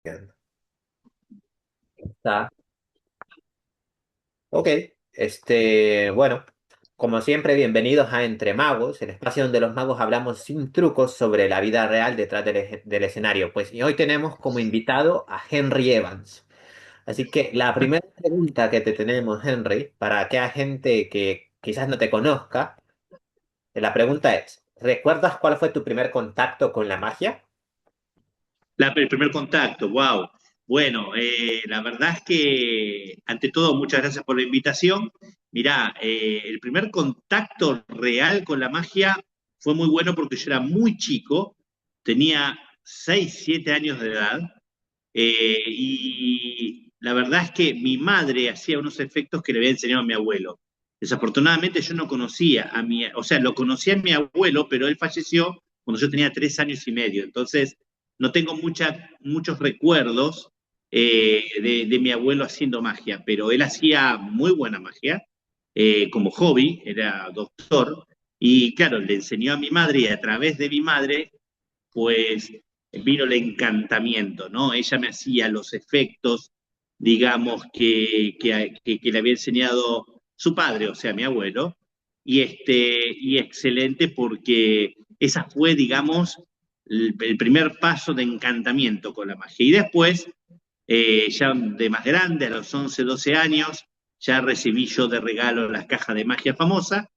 Bien. Está. Ok. Bueno, como siempre, bienvenidos a Entre Magos, el espacio donde los magos hablamos sin trucos sobre la vida real detrás del escenario. Pues y hoy tenemos como invitado a Henry Evans. Así que la primera pregunta que te tenemos, Henry, para aquella gente que quizás no te conozca, la pregunta es, ¿recuerdas cuál fue tu primer contacto con la magia? El primer contacto, wow. Bueno, la verdad es que, ante todo, muchas gracias por la invitación. Mirá, el primer contacto real con la magia fue muy bueno porque yo era muy chico, tenía 6, 7 años de edad, y la verdad es que mi madre hacía unos efectos que le había enseñado a mi abuelo. Desafortunadamente yo no conocía a mi, o sea, lo conocía a mi abuelo, pero él falleció cuando yo tenía 3 años y medio. Entonces, no tengo muchos recuerdos de mi abuelo haciendo magia, pero él hacía muy buena magia como hobby, era doctor, y claro, le enseñó a mi madre y a través de mi madre pues vino el encantamiento, ¿no? Ella me hacía los efectos, digamos, que le había enseñado su padre, o sea, mi abuelo, y excelente porque esa fue, digamos, el primer paso de encantamiento con la magia. Y después, ya de más grande, a los 11 12 años, ya recibí yo de regalo las cajas de magia famosa,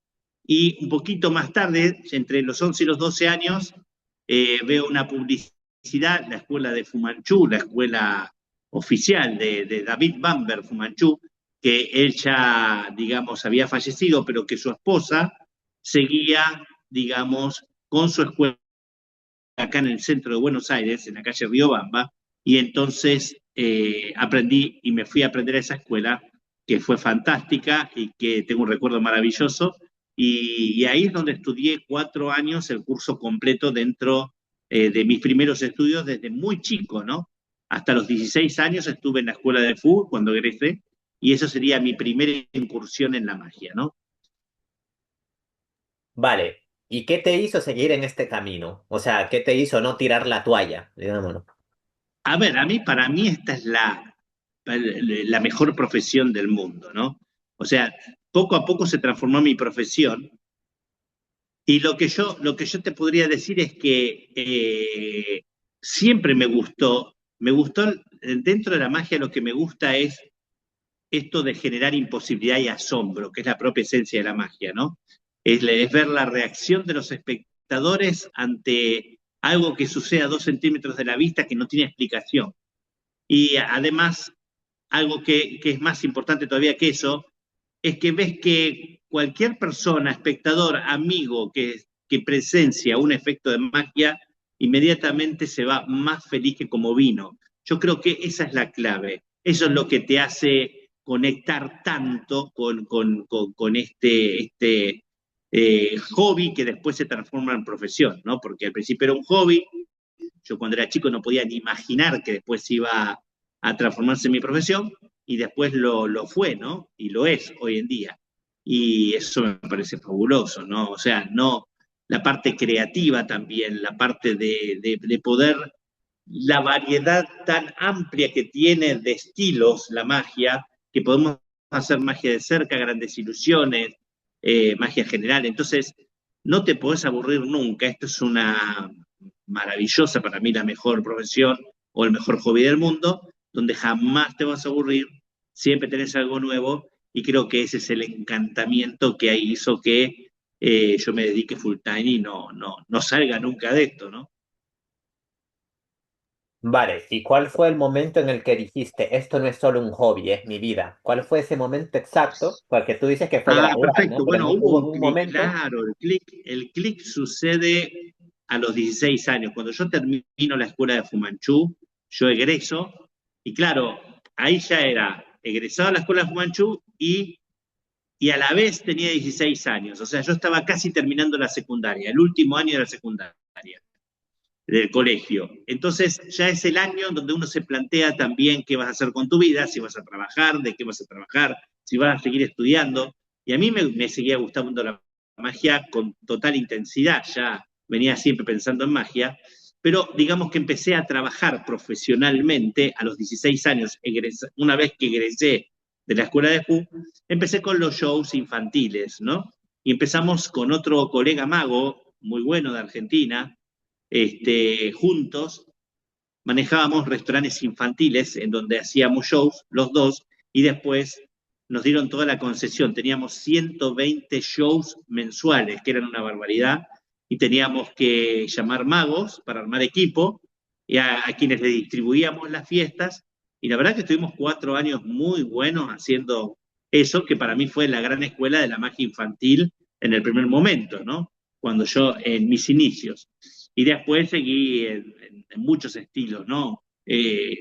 y un poquito más tarde, entre los 11 y los 12 años, veo una publicidad, la escuela de Fu Manchu, la escuela oficial de David Bamber Fu Manchu, que él ya, digamos, había fallecido, pero que su esposa seguía, digamos, con su escuela acá en el centro de Buenos Aires, en la calle Riobamba, y entonces aprendí y me fui a aprender a esa escuela, que fue fantástica y que tengo un recuerdo maravilloso, y ahí es donde estudié 4 años el curso completo dentro de mis primeros estudios desde muy chico, ¿no? Hasta los 16 años estuve en la escuela de fútbol cuando egresé, y eso sería mi primera incursión en la magia, ¿no? Vale. ¿Y qué te hizo seguir en este camino? O sea, ¿qué te hizo no tirar la toalla, digámoslo? A ver, para mí esta es la mejor profesión del mundo, ¿no? O sea, poco a poco se transformó mi profesión, y lo que yo te podría decir es que siempre me gustó dentro de la magia. Lo que me gusta es esto de generar imposibilidad y asombro, que es la propia esencia de la magia, ¿no? Es ver la reacción de los espectadores ante algo que sucede a 2 centímetros de la vista que no tiene explicación. Y además, algo que es más importante todavía que eso, es que ves que cualquier persona, espectador, amigo que presencia un efecto de magia, inmediatamente se va más feliz que como vino. Yo creo que esa es la clave. Eso es lo que te hace conectar tanto con este hobby que después se transforma en profesión, ¿no? Porque al principio era un hobby. Yo cuando era chico no podía ni imaginar que después iba a transformarse en mi profesión, y después lo fue, ¿no? Y lo es hoy en día. Y eso me parece fabuloso, ¿no? O sea, no, la parte creativa también, la parte de poder, la variedad tan amplia que tiene de estilos la magia, que podemos hacer magia de cerca, grandes ilusiones, magia general. Entonces, no te podés aburrir nunca. Esto es una maravillosa, para mí la mejor profesión o el mejor hobby del mundo, donde jamás te vas a aburrir, siempre tenés algo nuevo, y creo que ese es el encantamiento que hizo que yo me dedique full time y no salga nunca de esto, ¿no? Vale. ¿Y cuál fue el momento en el que dijiste, esto no es solo un hobby, es mi vida? ¿Cuál fue ese momento exacto? Porque tú dices que fue Ah, gradual, ¿no? perfecto. Pero Bueno, hubo hubo un un clic, momento. claro, el clic sucede a los 16 años. Cuando yo termino la escuela de Fumanchu, yo egreso, y claro, ahí ya era egresado a la escuela de Fumanchu, y a la vez tenía 16 años. O sea, yo estaba casi terminando la secundaria, el último año de la secundaria, del colegio. Entonces ya es el año donde uno se plantea también qué vas a hacer con tu vida, si vas a trabajar, de qué vas a trabajar, si vas a seguir estudiando. Y a mí me seguía gustando la magia con total intensidad, ya venía siempre pensando en magia. pero digamos que empecé a trabajar profesionalmente a los 16 años, una vez que egresé de la escuela de Q, empecé con los shows infantiles, ¿no? Y empezamos con otro colega mago, muy bueno de Argentina, juntos manejábamos restaurantes infantiles en donde hacíamos shows, los dos, y después nos dieron toda la concesión. Teníamos 120 shows mensuales, que eran una barbaridad, y teníamos que llamar magos para armar equipo, y a quienes le distribuíamos las fiestas, y la verdad que estuvimos 4 años muy buenos haciendo eso, que para mí fue la gran escuela de la magia infantil en el primer momento, ¿no? Cuando yo, en mis inicios. Y después seguí en muchos estilos, ¿no?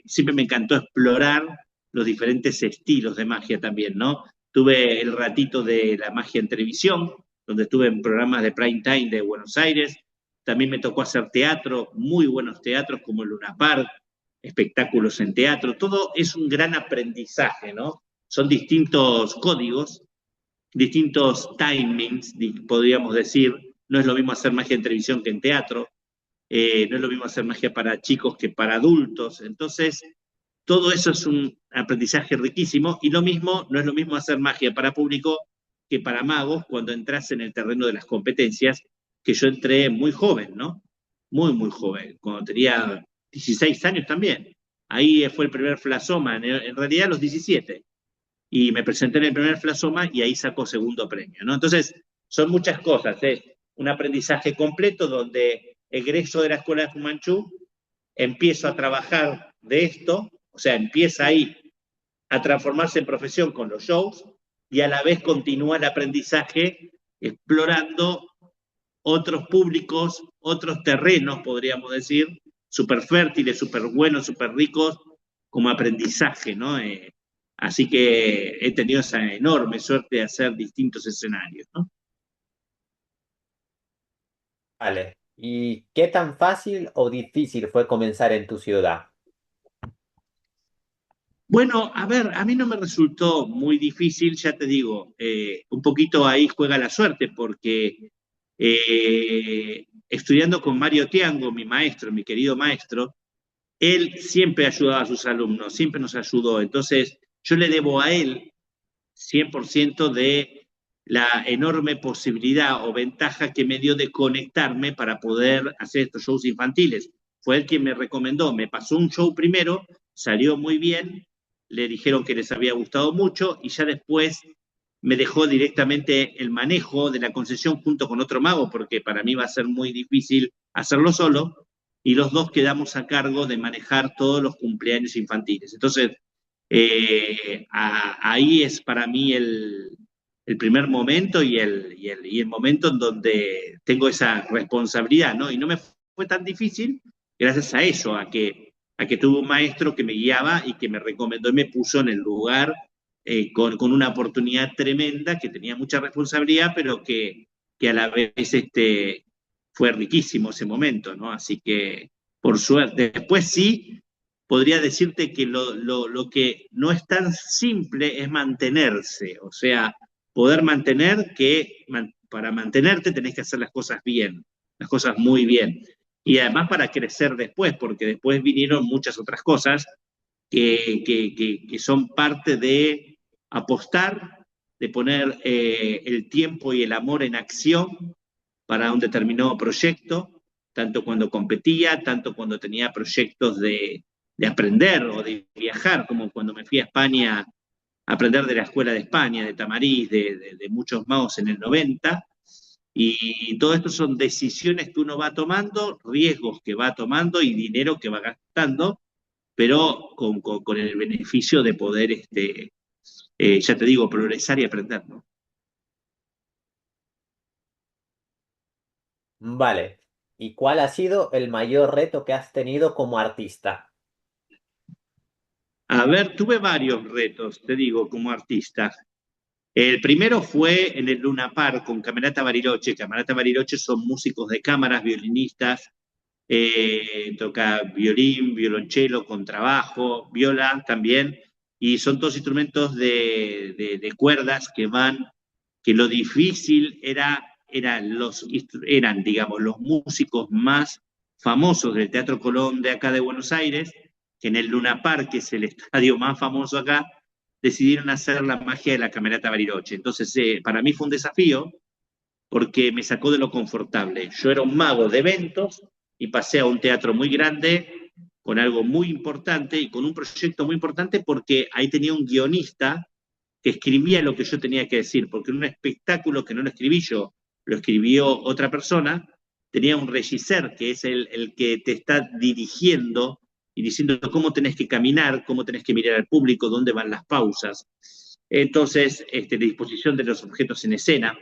Siempre me encantó explorar los diferentes estilos de magia también, ¿no? Tuve el ratito de la magia en televisión, donde estuve en programas de prime time de Buenos Aires. También me tocó hacer teatro, muy buenos teatros como el Luna Park, espectáculos en teatro. Todo es un gran aprendizaje, ¿no? Son distintos códigos, distintos timings, podríamos decir. No es lo mismo hacer magia en televisión que en teatro. No es lo mismo hacer magia para chicos que para adultos. Entonces, todo eso es un aprendizaje riquísimo y lo mismo, no es lo mismo hacer magia para público que para magos cuando entras en el terreno de las competencias, que yo entré muy joven, ¿no? Muy, muy joven, cuando tenía 16 años también. Ahí fue el primer Flasoma, en realidad a los 17, y me presenté en el primer Flasoma y ahí sacó segundo premio, ¿no? Entonces, son muchas cosas, ¿eh? Un aprendizaje completo donde egreso de la escuela de Fu Manchu, empiezo a trabajar de esto, o sea, empieza ahí a transformarse en profesión con los shows y a la vez continúa el aprendizaje explorando otros públicos, otros terrenos, podríamos decir, súper fértiles, súper buenos, súper ricos, como aprendizaje, ¿no? Así que he tenido esa enorme suerte de hacer distintos escenarios, ¿no? Vale. ¿Y qué tan fácil o difícil fue comenzar en tu ciudad? Bueno, a ver, a mí no me resultó muy difícil, ya te digo, un poquito ahí juega la suerte, porque estudiando con Mario Tiango, mi maestro, mi querido maestro, él siempre ayudaba a sus alumnos, siempre nos ayudó. Entonces, yo le debo a él 100% de la enorme posibilidad o ventaja que me dio de conectarme para poder hacer estos shows infantiles. Fue él quien me recomendó, me pasó un show primero, salió muy bien, le dijeron que les había gustado mucho y ya después me dejó directamente el manejo de la concesión junto con otro mago, porque para mí va a ser muy difícil hacerlo solo, y los dos quedamos a cargo de manejar todos los cumpleaños infantiles. Entonces, ahí es para mí el primer momento y el momento en donde tengo esa responsabilidad, ¿no? Y no me fue tan difícil gracias a eso, a que tuve un maestro que me guiaba y que me recomendó y me puso en el lugar con una oportunidad tremenda, que tenía mucha responsabilidad, pero que a la vez fue riquísimo ese momento, ¿no? Así que, por suerte, después sí, podría decirte que lo que no es tan simple es mantenerse, o sea, poder mantener para mantenerte tenés que hacer las cosas bien, las cosas muy bien. Y además para crecer después, porque después vinieron muchas otras cosas que son parte de apostar, de poner el tiempo y el amor en acción para un determinado proyecto, tanto cuando competía, tanto cuando tenía proyectos de aprender o de viajar, como cuando me fui a España a aprender de la Escuela de España, de Tamariz, de muchos magos en el 90. Y todo esto son decisiones que uno va tomando, riesgos que va tomando y dinero que va gastando, pero con el beneficio de poder, ya te digo, progresar y aprender, ¿no? Vale. ¿Y cuál ha sido el mayor reto que has tenido como artista? A ver, tuve varios retos, te digo, como artista. El primero fue en el Luna Park con Camerata Bariloche. Camerata Bariloche son músicos de cámaras, violinistas, toca violín, violonchelo, contrabajo, viola también, y son todos instrumentos de cuerdas que lo difícil eran, digamos, los músicos más famosos del Teatro Colón de acá de Buenos Aires, que en el Luna Park, que es el estadio más famoso acá, decidieron hacer la magia de la Camerata Bariloche. Entonces, para mí fue un desafío porque me sacó de lo confortable. Yo era un mago de eventos y pasé a un teatro muy grande, con algo muy importante y con un proyecto muy importante porque ahí tenía un guionista que escribía lo que yo tenía que decir, porque en un espectáculo que no lo escribí yo, lo escribió otra persona, tenía un regisseur que es el que te está dirigiendo y diciendo cómo tenés que caminar, cómo tenés que mirar al público, dónde van las pausas. Entonces, la disposición de los objetos en escena.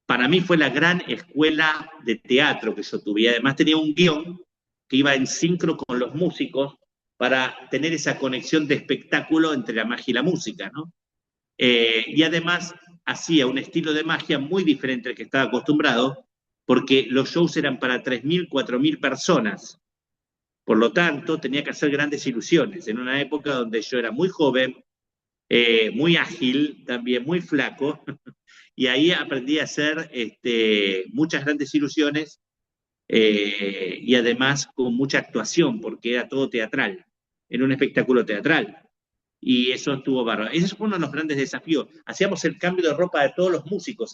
Para mí fue la gran escuela de teatro que yo tuve. Y además tenía un guión que iba en sincro con los músicos para tener esa conexión de espectáculo entre la magia y la música, ¿no? Y además hacía un estilo de magia muy diferente al que estaba acostumbrado, porque los shows eran para 3.000, 4.000 personas. Por lo tanto, tenía que hacer grandes ilusiones en una época donde yo era muy joven, muy ágil, también muy flaco, y ahí aprendí a hacer muchas grandes ilusiones y además con mucha actuación, porque era todo teatral, en un espectáculo teatral. Y eso estuvo bárbaro. Ese fue uno de los grandes desafíos. Hacíamos el cambio de ropa de todos los músicos.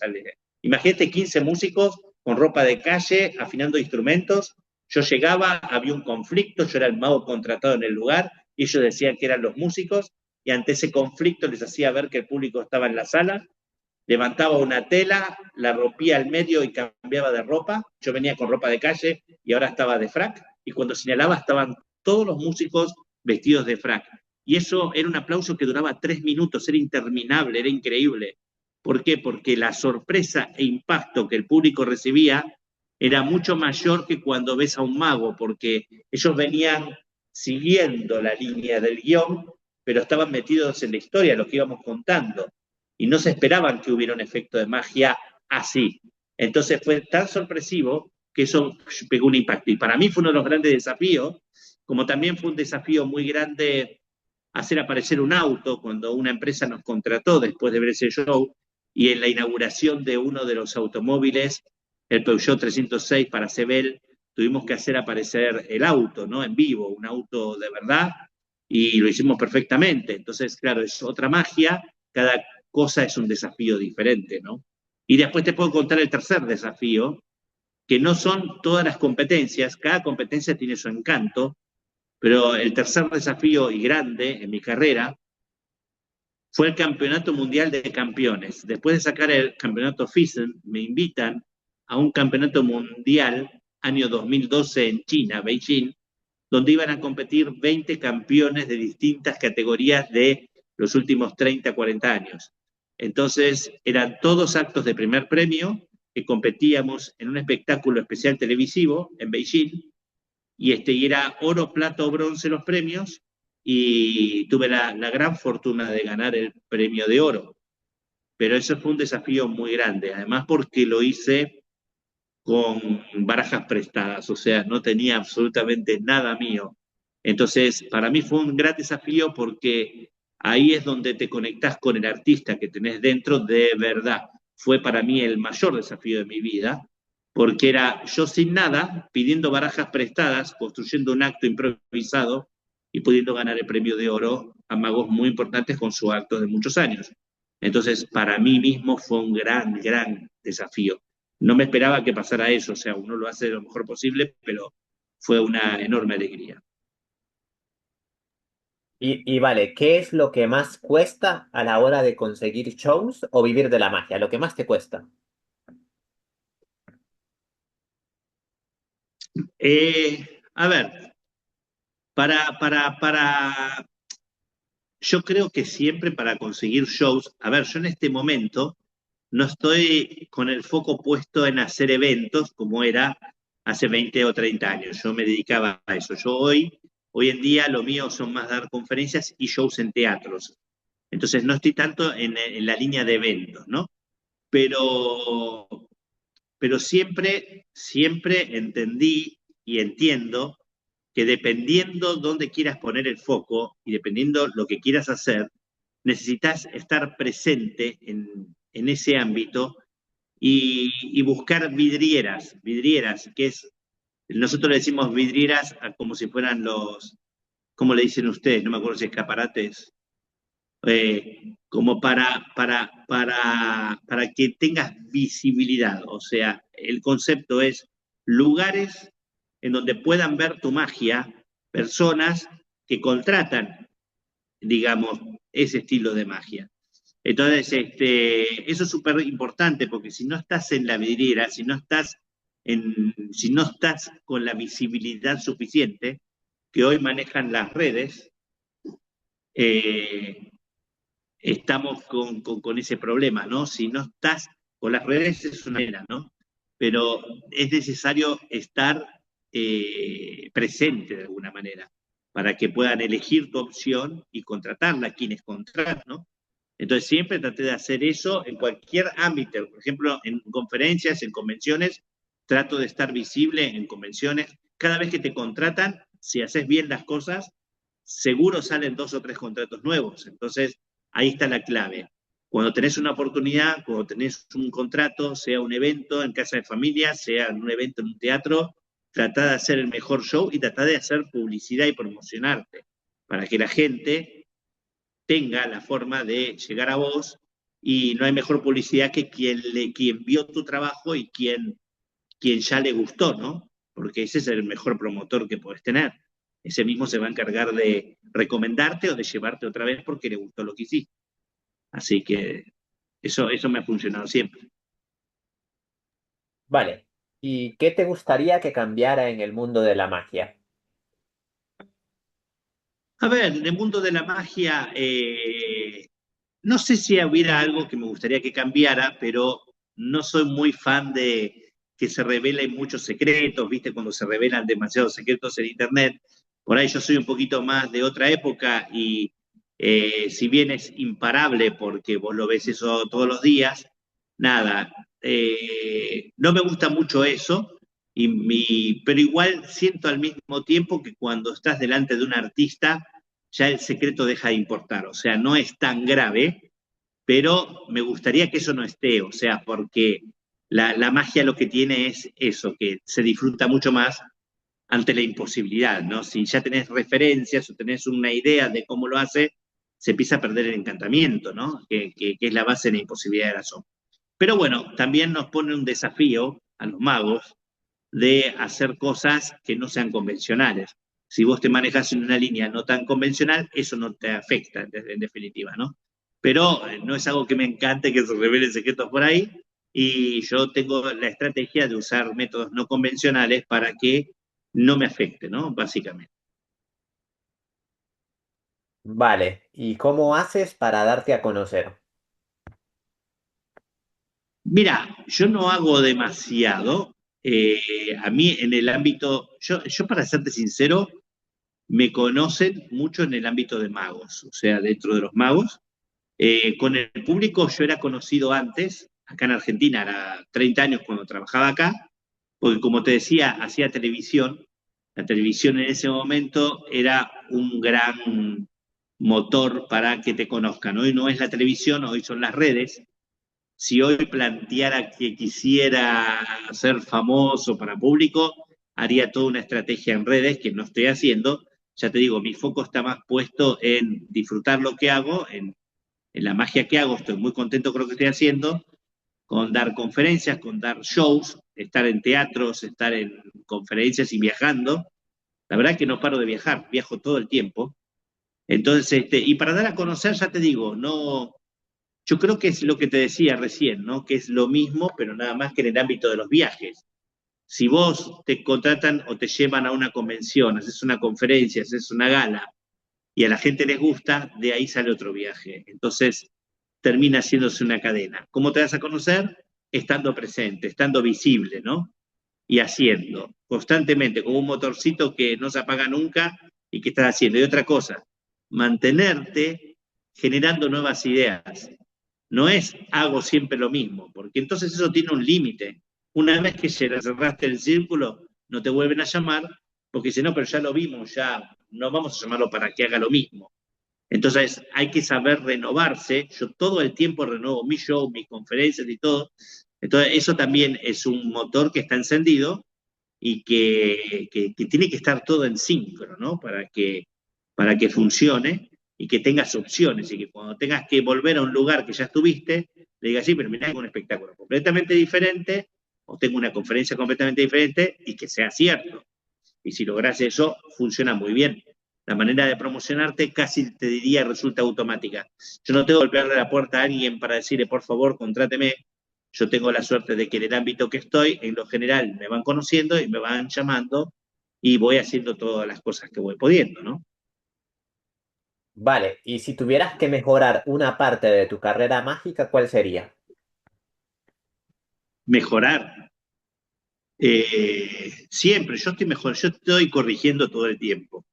Imagínate 15 músicos con ropa de calle, afinando instrumentos. Yo llegaba, había un conflicto, yo era el mago contratado en el lugar, y ellos decían que eran los músicos, y ante ese conflicto les hacía ver que el público estaba en la sala, levantaba una tela, la rompía al medio y cambiaba de ropa. Yo venía con ropa de calle y ahora estaba de frac, y cuando señalaba estaban todos los músicos vestidos de frac. Y eso era un aplauso que duraba 3 minutos, era interminable, era increíble. ¿Por qué? Porque la sorpresa e impacto que el público recibía era mucho mayor que cuando ves a un mago, porque ellos venían siguiendo la línea del guión, pero estaban metidos en la historia, lo que íbamos contando y no se esperaban que hubiera un efecto de magia así. Entonces fue tan sorpresivo que eso pegó un impacto. Y para mí fue uno de los grandes desafíos, como también fue un desafío muy grande hacer aparecer un auto cuando una empresa nos contrató después de ver ese show y en la inauguración de uno de los automóviles, el Peugeot 306 para Sebel, tuvimos que hacer aparecer el auto, ¿no? En vivo, un auto de verdad, y lo hicimos perfectamente. Entonces, claro, es otra magia, cada cosa es un desafío diferente, ¿no? Y después te puedo contar el tercer desafío, que no son todas las competencias, cada competencia tiene su encanto, pero el tercer desafío y grande en mi carrera fue el Campeonato Mundial de Campeones. Después de sacar el Campeonato FISM, me invitan a un Campeonato Mundial año 2012 en China, Beijing, donde iban a competir 20 campeones de distintas categorías de los últimos 30, 40 años. Entonces, eran todos actos de primer premio que competíamos en un espectáculo especial televisivo en Beijing, y era oro, plata o bronce los premios, y tuve la gran fortuna de ganar el premio de oro. Pero eso fue un desafío muy grande, además porque lo hice con barajas prestadas, o sea, no tenía absolutamente nada mío. Entonces, para mí fue un gran desafío porque ahí es donde te conectás con el artista que tenés dentro de verdad. Fue para mí el mayor desafío de mi vida, porque era yo sin nada, pidiendo barajas prestadas, construyendo un acto improvisado y pudiendo ganar el premio de oro a magos muy importantes con su acto de muchos años. Entonces, para mí mismo fue un gran, gran desafío. No me esperaba que pasara eso, o sea, uno lo hace lo mejor posible, pero fue una enorme alegría. Y vale, ¿qué es lo que más cuesta a la hora de conseguir shows o vivir de la magia? Lo que más te cuesta. A ver, yo creo que siempre para conseguir shows, a ver, yo en este momento no estoy con el foco puesto en hacer eventos como era hace 20 o 30 años. Yo me dedicaba a eso. Hoy en día, lo mío son más dar conferencias y shows en teatros. Entonces, no estoy tanto en la línea de eventos, ¿no? Pero, pero siempre, siempre entendí y entiendo que dependiendo dónde quieras poner el foco y dependiendo lo que quieras hacer, necesitas estar presente en ese ámbito y buscar vidrieras, que es Nosotros le decimos vidrieras como si fueran los, ¿cómo le dicen ustedes? No me acuerdo si escaparates, como para que tengas visibilidad. O sea, el concepto es lugares en donde puedan ver tu magia personas que contratan, digamos, ese estilo de magia. Entonces, eso es súper importante porque si no estás en la vidriera, si no estás con la visibilidad suficiente que hoy manejan las redes, eh, estamos con ese problema, ¿no? Si no estás con las redes es una manera, ¿no? Pero es necesario estar presente de alguna manera para que puedan elegir tu opción y contratarla, quienes contratan, ¿no? Entonces siempre traté de hacer eso en cualquier ámbito, por ejemplo, en conferencias, en convenciones, trato de estar visible en convenciones. Cada vez que te contratan, si haces bien las cosas, seguro salen 2 o 3 contratos nuevos. Entonces, ahí está la clave. Cuando tenés una oportunidad, cuando tenés un contrato, sea un evento en casa de familia, sea un evento en un teatro, trata de hacer el mejor show y trata de hacer publicidad y promocionarte para que la gente tenga la forma de llegar a vos y no hay mejor publicidad que quien vio tu trabajo y quien ya le gustó, ¿no? Porque ese es el mejor promotor que puedes tener. Ese mismo se va a encargar de recomendarte o de llevarte otra vez porque le gustó lo que hiciste. Así que eso me ha funcionado siempre. Vale. ¿Y qué te gustaría que cambiara en el mundo de la magia? A ver, en el mundo de la magia, no sé si hubiera algo que me gustaría que cambiara, pero no soy muy fan de que se revelen muchos secretos, ¿viste? Cuando se revelan demasiados secretos en Internet. Por ahí yo soy un poquito más de otra época y si bien es imparable porque vos lo ves eso todos los días, nada, no me gusta mucho eso, pero igual siento al mismo tiempo que cuando estás delante de un artista, ya el secreto deja de importar, o sea, no es tan grave, pero me gustaría que eso no esté, o sea, porque la magia lo que tiene es eso, que se disfruta mucho más ante la imposibilidad, ¿no? Si ya tenés referencias o tenés una idea de cómo lo hace, se empieza a perder el encantamiento, ¿no? Que es la base de la imposibilidad de la sombra. Pero bueno, también nos pone un desafío a los magos de hacer cosas que no sean convencionales. Si vos te manejas en una línea no tan convencional, eso no te afecta en definitiva, ¿no? Pero no es algo que me encante que se revelen secretos por ahí y yo tengo la estrategia de usar métodos no convencionales para que no me afecte, ¿no? Básicamente. Vale. ¿Y cómo haces para darte a conocer? Mira, yo no hago demasiado. A mí en el ámbito, yo para serte sincero, me conocen mucho en el ámbito de magos, o sea, dentro de los magos. Con el público yo era conocido antes, acá en Argentina, era 30 años cuando trabajaba acá, porque como te decía, hacía televisión. La televisión en ese momento era un gran motor para que te conozcan. Hoy no es la televisión, hoy son las redes. Si hoy planteara que quisiera ser famoso para público, haría toda una estrategia en redes que no estoy haciendo. Ya te digo, mi foco está más puesto en disfrutar lo que hago, en la magia que hago. Estoy muy contento con lo que estoy haciendo, con dar conferencias, con dar shows, estar en teatros, estar en conferencias y viajando. La verdad es que no paro de viajar, viajo todo el tiempo. Entonces, y para dar a conocer, ya te digo, no, yo creo que es lo que te decía recién, ¿no? Que es lo mismo, pero nada más que en el ámbito de los viajes. Si vos te contratan o te llevan a una convención, haces una conferencia, haces una gala y a la gente les gusta, de ahí sale otro viaje. Entonces termina haciéndose una cadena. ¿Cómo te das a conocer? Estando presente, estando visible, ¿no? Y haciendo constantemente, como un motorcito que no se apaga nunca y que estás haciendo. Y otra cosa, mantenerte generando nuevas ideas. No es hago siempre lo mismo, porque entonces eso tiene un límite. Una vez que cerraste el círculo, no te vuelven a llamar, porque si no, pero ya lo vimos, ya no vamos a llamarlo para que haga lo mismo. Entonces hay que saber renovarse. Yo todo el tiempo renuevo mi show, mis conferencias y todo. Entonces eso también es un motor que está encendido y que tiene que estar todo en síncrono, ¿no? Para que funcione y que tengas opciones y que cuando tengas que volver a un lugar que ya estuviste, le digas, sí, pero mirá, tengo un espectáculo completamente diferente o tengo una conferencia completamente diferente y que sea cierto. Y si logras eso, funciona muy bien. La manera de promocionarte casi te diría resulta automática. Yo no tengo que golpearle la puerta a alguien para decirle, por favor, contráteme. Yo tengo la suerte de que en el ámbito que estoy, en lo general, me van conociendo y me van llamando y voy haciendo todas las cosas que voy pudiendo, ¿no? Vale, y si tuvieras que mejorar una parte de tu carrera mágica, ¿cuál sería? Mejorar. Siempre, yo estoy mejor, yo estoy corrigiendo todo el tiempo.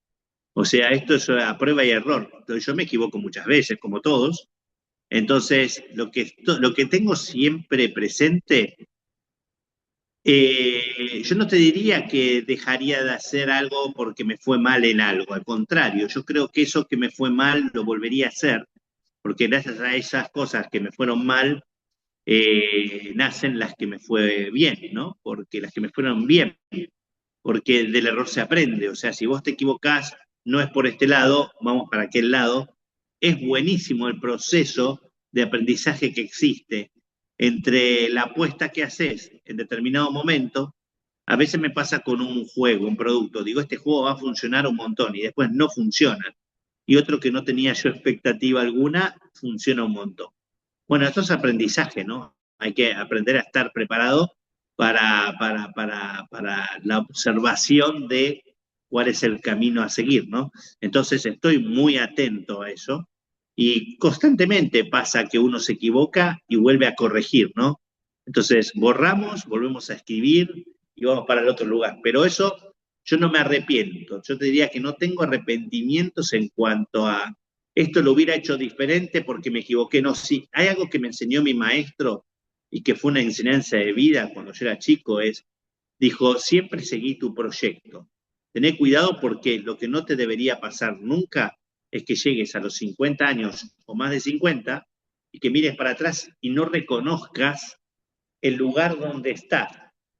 O sea, esto es a prueba y error. Entonces, yo me equivoco muchas veces, como todos. Entonces, lo que tengo siempre presente, yo no te diría que dejaría de hacer algo porque me fue mal en algo. Al contrario, yo creo que eso que me fue mal lo volvería a hacer, porque gracias a esas cosas que me fueron mal, nacen las que me fue bien, ¿no? Porque las que me fueron bien, porque del error se aprende. O sea, si vos te equivocás, no es por este lado, vamos para aquel lado. Es buenísimo el proceso de aprendizaje que existe entre la apuesta que haces en determinado momento. A veces me pasa con un juego, un producto. Digo, este juego va a funcionar un montón y después no funciona. Y otro que no tenía yo expectativa alguna, funciona un montón. Bueno, esto es aprendizaje, ¿no? Hay que aprender a estar preparado para la observación de cuál es el camino a seguir, ¿no? Entonces estoy muy atento a eso y constantemente pasa que uno se equivoca y vuelve a corregir, ¿no? Entonces borramos, volvemos a escribir y vamos para el otro lugar. Pero eso yo no me arrepiento. Yo te diría que no tengo arrepentimientos en cuanto a esto lo hubiera hecho diferente porque me equivoqué. No, sí, hay algo que me enseñó mi maestro y que fue una enseñanza de vida cuando yo era chico, dijo, siempre seguí tu proyecto. Tené cuidado porque lo que no te debería pasar nunca es que llegues a los 50 años o más de 50 y que mires para atrás y no reconozcas el lugar donde estás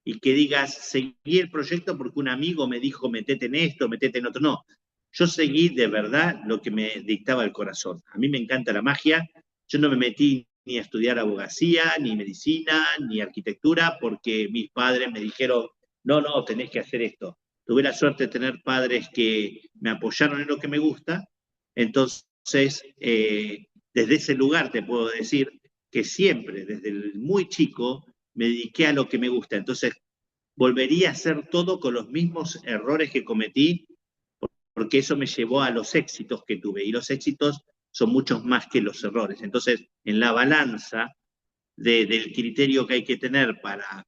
y que digas, seguí el proyecto porque un amigo me dijo, metete en esto, metete en otro. No, yo seguí de verdad lo que me dictaba el corazón. A mí me encanta la magia, yo no me metí ni a estudiar abogacía, ni medicina, ni arquitectura, porque mis padres me dijeron, no, no, tenés que hacer esto. Tuve la suerte de tener padres que me apoyaron en lo que me gusta, entonces, desde ese lugar te puedo decir que siempre, desde el muy chico, me dediqué a lo que me gusta. Entonces, volvería a hacer todo con los mismos errores que cometí, porque eso me llevó a los éxitos que tuve. Y los éxitos son muchos más que los errores. Entonces, en la balanza del criterio que hay que tener para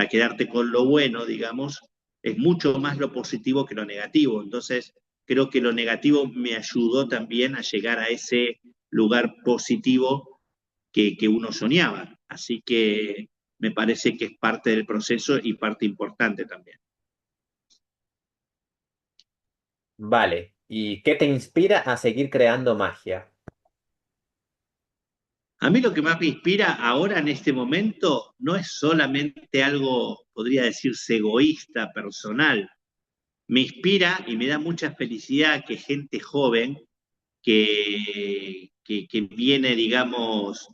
quedarte con lo bueno, digamos, es mucho más lo positivo que lo negativo. Entonces, creo que lo negativo me ayudó también a llegar a ese lugar positivo que uno soñaba. Así que me parece que es parte del proceso y parte importante también. Vale, ¿y qué te inspira a seguir creando magia? A mí lo que más me inspira ahora en este momento no es solamente algo, podría decirse, egoísta, personal. Me inspira y me da mucha felicidad que gente joven que viene, digamos,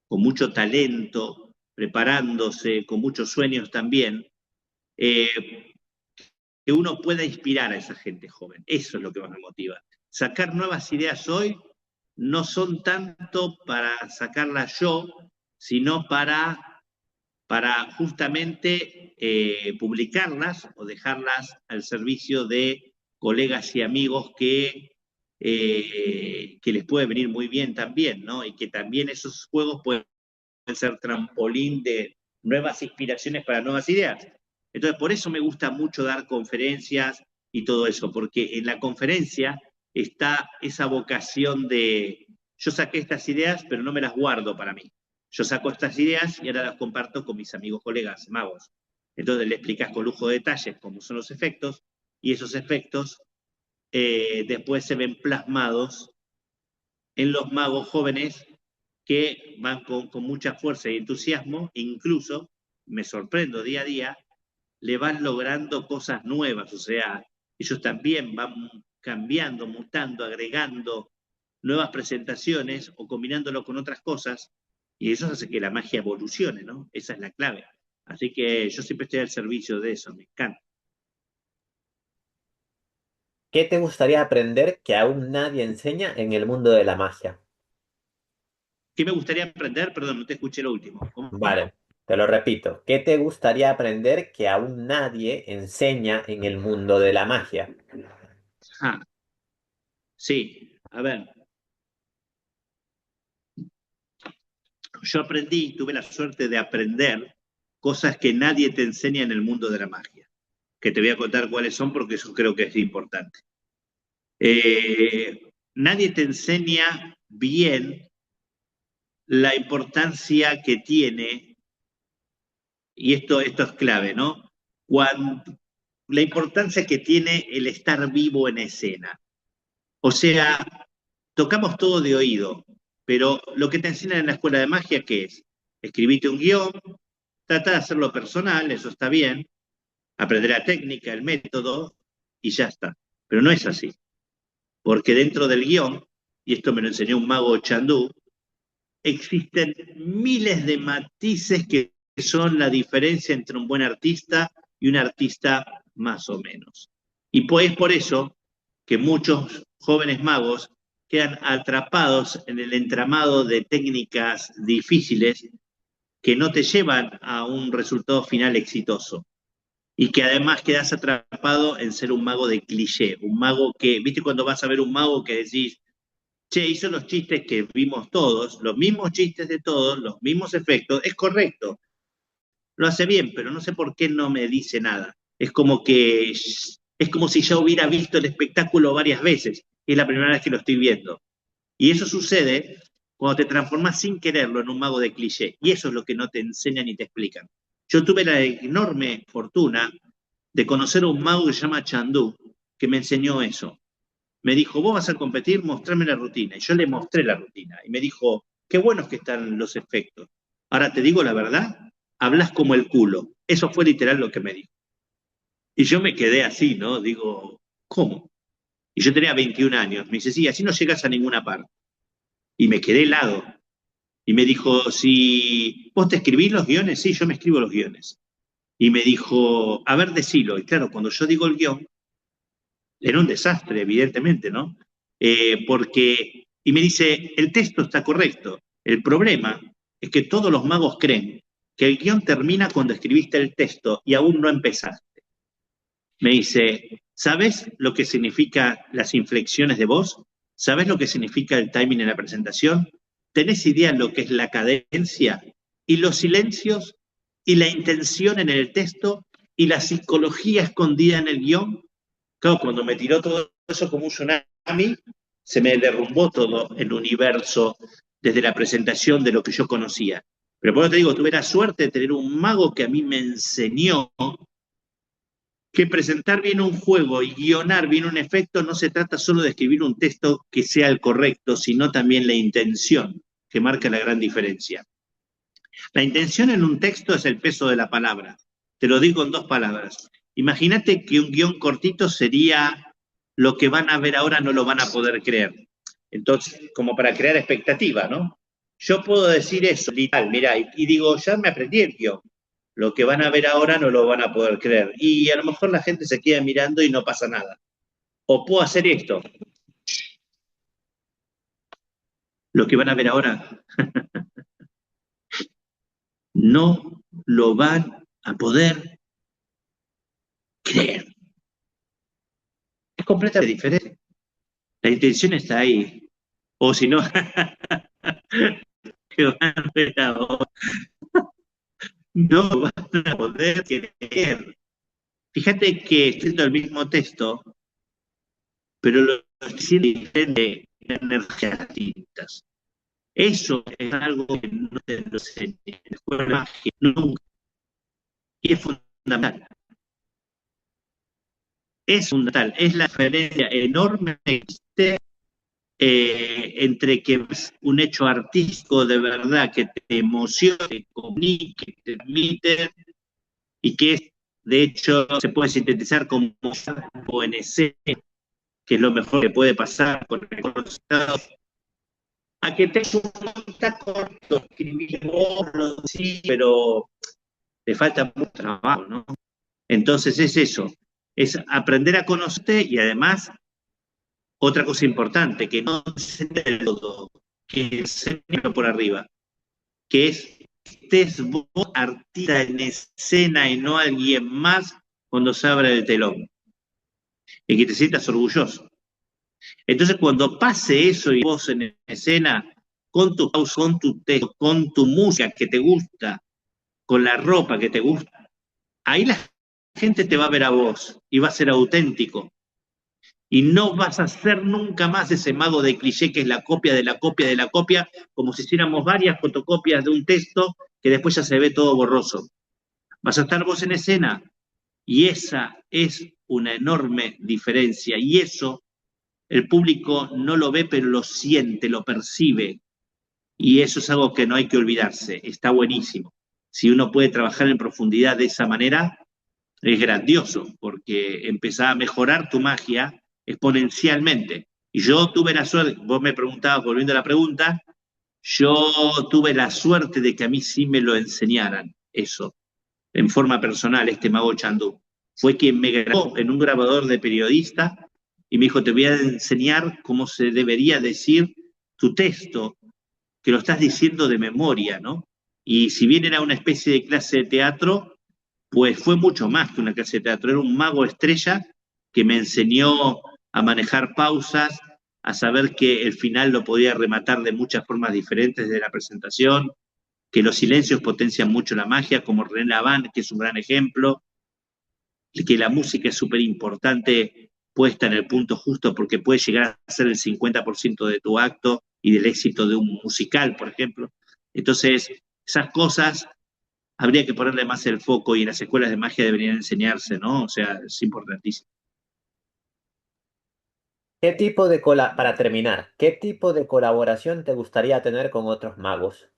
con mucho talento, preparándose, con muchos sueños también, eh, que uno pueda inspirar a esa gente joven. Eso es lo que más me motiva. Sacar nuevas ideas hoy no son tanto para sacarlas yo, sino para justamente publicarlas o dejarlas al servicio de colegas y amigos que les puede venir muy bien también, ¿no? Y que también esos juegos pueden ser trampolín de nuevas inspiraciones para nuevas ideas. Entonces, por eso me gusta mucho dar conferencias y todo eso, porque en la conferencia está esa vocación de yo saqué estas ideas, pero no me las guardo para mí. Yo saco estas ideas y ahora las comparto con mis amigos, colegas, magos. Entonces le explicas con lujo de detalles cómo son los efectos y esos efectos después se ven plasmados en los magos jóvenes que van con mucha fuerza y entusiasmo, e incluso me sorprendo día a día, le van logrando cosas nuevas, o sea, ellos también van cambiando, mutando, agregando nuevas presentaciones o combinándolo con otras cosas, y eso hace que la magia evolucione, ¿no? Esa es la clave. Así que yo siempre estoy al servicio de eso, me encanta. ¿Qué te gustaría aprender que aún nadie enseña en el mundo de la magia? ¿Qué me gustaría aprender? Perdón, no te escuché lo último. ¿Cómo? Vale, te lo repito. ¿Qué te gustaría aprender que aún nadie enseña en el mundo de la magia? Ah, sí, a ver, yo aprendí, tuve la suerte de aprender cosas que nadie te enseña en el mundo de la magia, que te voy a contar cuáles son porque eso creo que es importante. Nadie te enseña bien la importancia que tiene, y esto es clave, ¿no? Cuando, la importancia que tiene el estar vivo en escena. O sea, tocamos todo de oído, pero lo que te enseñan en la escuela de magia, ¿qué es? Escribite un guión, trata de hacerlo personal, eso está bien, aprender la técnica, el método, y ya está. Pero no es así, porque dentro del guión, y esto me lo enseñó un mago chandú, existen miles de matices que son la diferencia entre un buen artista y un artista más o menos. Y pues es por eso que muchos jóvenes magos quedan atrapados en el entramado de técnicas difíciles que no te llevan a un resultado final exitoso. Y que además quedas atrapado en ser un mago de cliché, un mago que, viste cuando vas a ver un mago que decís, che, hizo los chistes que vimos todos, los mismos chistes de todos, los mismos efectos, es correcto, lo hace bien, pero no sé por qué no me dice nada. Es como si ya hubiera visto el espectáculo varias veces, y es la primera vez que lo estoy viendo. Y eso sucede cuando te transformas sin quererlo en un mago de cliché, y eso es lo que no te enseñan ni te explican. Yo tuve la enorme fortuna de conocer a un mago que se llama Chandú, que me enseñó eso. Me dijo, vos vas a competir, mostrame la rutina. Y yo le mostré la rutina. Y me dijo, qué buenos que están los efectos. Ahora te digo la verdad, hablas como el culo. Eso fue literal lo que me dijo. Y yo me quedé así, ¿no? Digo, ¿cómo? Y yo tenía 21 años. Me dice, sí, así no llegas a ninguna parte. Y me quedé helado. Y me dijo, si vos te escribís los guiones, sí, yo me escribo los guiones. Y me dijo, a ver, decilo. Y claro, cuando yo digo el guión, era un desastre, evidentemente, ¿no? Y me dice, el texto está correcto. El problema es que todos los magos creen que el guión termina cuando escribiste el texto y aún no empezaste. Me dice, ¿sabes lo que significa las inflexiones de voz? ¿Sabes lo que significa el timing en la presentación? ¿Tenés idea de lo que es la cadencia y los silencios y la intención en el texto y la psicología escondida en el guión? Claro, cuando me tiró todo eso como un tsunami, se me derrumbó todo el universo desde la presentación de lo que yo conocía. Pero por eso te digo, tuve la suerte de tener un mago que a mí me enseñó que presentar bien un juego y guionar bien un efecto no se trata solo de escribir un texto que sea el correcto, sino también la intención, que marca la gran diferencia. La intención en un texto es el peso de la palabra. Te lo digo en dos palabras. Imagínate que un guión cortito sería lo que van a ver ahora no lo van a poder creer. Entonces, como para crear expectativa, ¿no? Yo puedo decir eso, literal, mirá, y digo, ya me aprendí el guión. Lo que van a ver ahora no lo van a poder creer. Y a lo mejor la gente se queda mirando y no pasa nada. O puedo hacer esto. Lo que van a ver ahora no lo van a poder creer. Es completamente diferente. La intención está ahí. O si no, que van a ver ahora, no van a poder creer. Fíjate que siendo el mismo texto, pero lo estoy diciendo de energías distintas. Eso es algo que no te lo enseñan en la escuela nunca. Y es fundamental. Es fundamental. Es la diferencia enorme que existe entre que es un hecho artístico de verdad que te emocione, te comunique, te transmite y que es de hecho, se puede sintetizar como ONC, que es lo mejor que puede pasar con el conocimiento, a que tenga un está corto, escribir vos, sí, pero le falta mucho trabajo, ¿no? Entonces es eso, es aprender a conocerte y además otra cosa importante, que no se el todo, que se por arriba, que es que estés vos artista en escena y no alguien más cuando se abre el telón, y que te sientas orgulloso. Entonces cuando pase eso y vos en escena, con tu house, con tu texto, con tu música que te gusta, con la ropa que te gusta, ahí la gente te va a ver a vos y va a ser auténtico. Y no vas a ser nunca más ese mago de cliché que es la copia de la copia de la copia, como si hiciéramos varias fotocopias de un texto que después ya se ve todo borroso. Vas a estar vos en escena y esa es una enorme diferencia y eso el público no lo ve pero lo siente, lo percibe y eso es algo que no hay que olvidarse, está buenísimo. Si uno puede trabajar en profundidad de esa manera, es grandioso, porque empezás a mejorar tu magia exponencialmente. Y yo tuve la suerte, vos me preguntabas, volviendo a la pregunta, yo tuve la suerte de que a mí sí me lo enseñaran, eso, en forma personal, este mago Chandú. Fue quien me grabó en un grabador de periodista y me dijo, te voy a enseñar cómo se debería decir tu texto, que lo estás diciendo de memoria, ¿no? Y si bien era una especie de clase de teatro, pues fue mucho más que una clase de teatro, era un mago estrella que me enseñó a manejar pausas, a saber que el final lo podía rematar de muchas formas diferentes de la presentación, que los silencios potencian mucho la magia, como René Laván, que es un gran ejemplo, y que la música es súper importante puesta en el punto justo porque puede llegar a ser el 50% de tu acto y del éxito de un musical, por ejemplo. Entonces, esas cosas habría que ponerle más el foco y en las escuelas de magia deberían enseñarse, ¿no? O sea, es importantísimo. ¿Qué tipo para terminar, qué tipo de colaboración te gustaría tener con otros magos?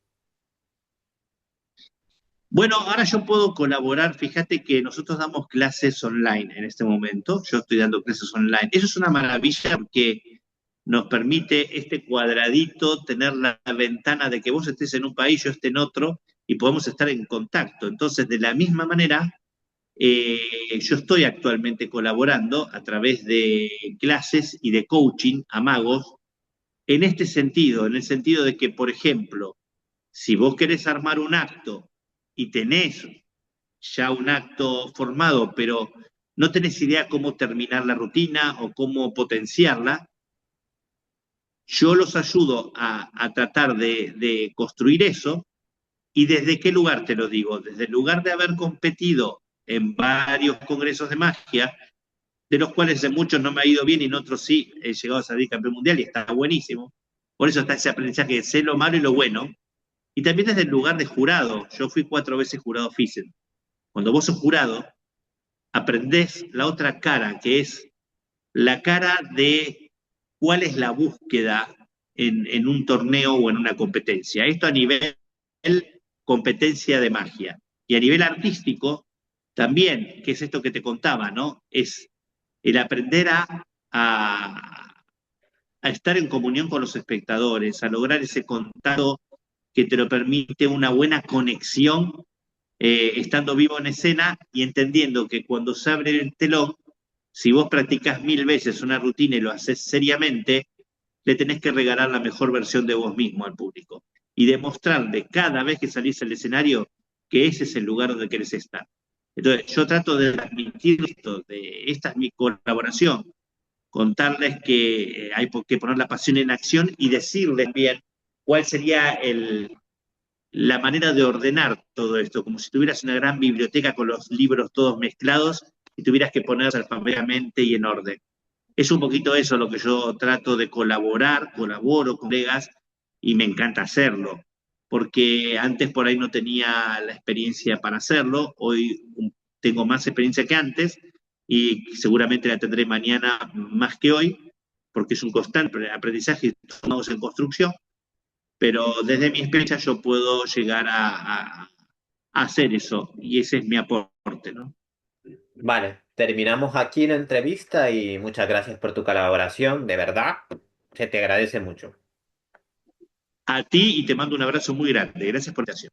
Bueno, ahora yo puedo colaborar, fíjate que nosotros damos clases online en este momento, yo estoy dando clases online. Eso es una maravilla porque nos permite este cuadradito tener la ventana de que vos estés en un país, yo esté en otro y podemos estar en contacto. Entonces, de la misma manera, yo estoy actualmente colaborando a través de clases y de coaching a magos en este sentido, en el sentido de que, por ejemplo, si vos querés armar un acto y tenés ya un acto formado, pero no tenés idea cómo terminar la rutina o cómo potenciarla, yo los ayudo a tratar de construir eso. ¿Y desde qué lugar te lo digo? Desde el lugar de haber competido en varios congresos de magia, de los cuales en muchos no me ha ido bien y en otros sí he llegado a salir campeón mundial y está buenísimo. Por eso está ese aprendizaje de sé lo malo y lo bueno. Y también desde el lugar de jurado. Yo fui 4 veces jurado FISEN. Cuando vos sos jurado, aprendés la otra cara, que es la cara de cuál es la búsqueda en un torneo o en una competencia. Esto a nivel competencia de magia. Y a nivel artístico, también, que es esto que te contaba, ¿no? Es el aprender a estar en comunión con los espectadores, a lograr ese contacto que te lo permite una buena conexión estando vivo en escena y entendiendo que cuando se abre el telón, si vos practicás 1000 veces una rutina y lo haces seriamente, le tenés que regalar la mejor versión de vos mismo al público y demostrarle cada vez que salís al escenario que ese es el lugar donde querés estar. Entonces, yo trato de transmitir esto, esta es mi colaboración, contarles que hay que poner la pasión en acción y decirles bien cuál sería la manera de ordenar todo esto, como si tuvieras una gran biblioteca con los libros todos mezclados y tuvieras que ponerlos alfabéticamente y en orden. Es un poquito eso lo que yo trato de colaborar, colaboro con colegas y me encanta hacerlo, porque antes por ahí no tenía la experiencia para hacerlo, hoy tengo más experiencia que antes y seguramente la tendré mañana más que hoy, porque es un constante aprendizaje y estamos en construcción, pero desde mi experiencia yo puedo llegar a hacer eso y ese es mi aporte, ¿no? Vale, terminamos aquí la entrevista y muchas gracias por tu colaboración, de verdad, se te agradece mucho. A ti y te mando un abrazo muy grande. Gracias por la invitación.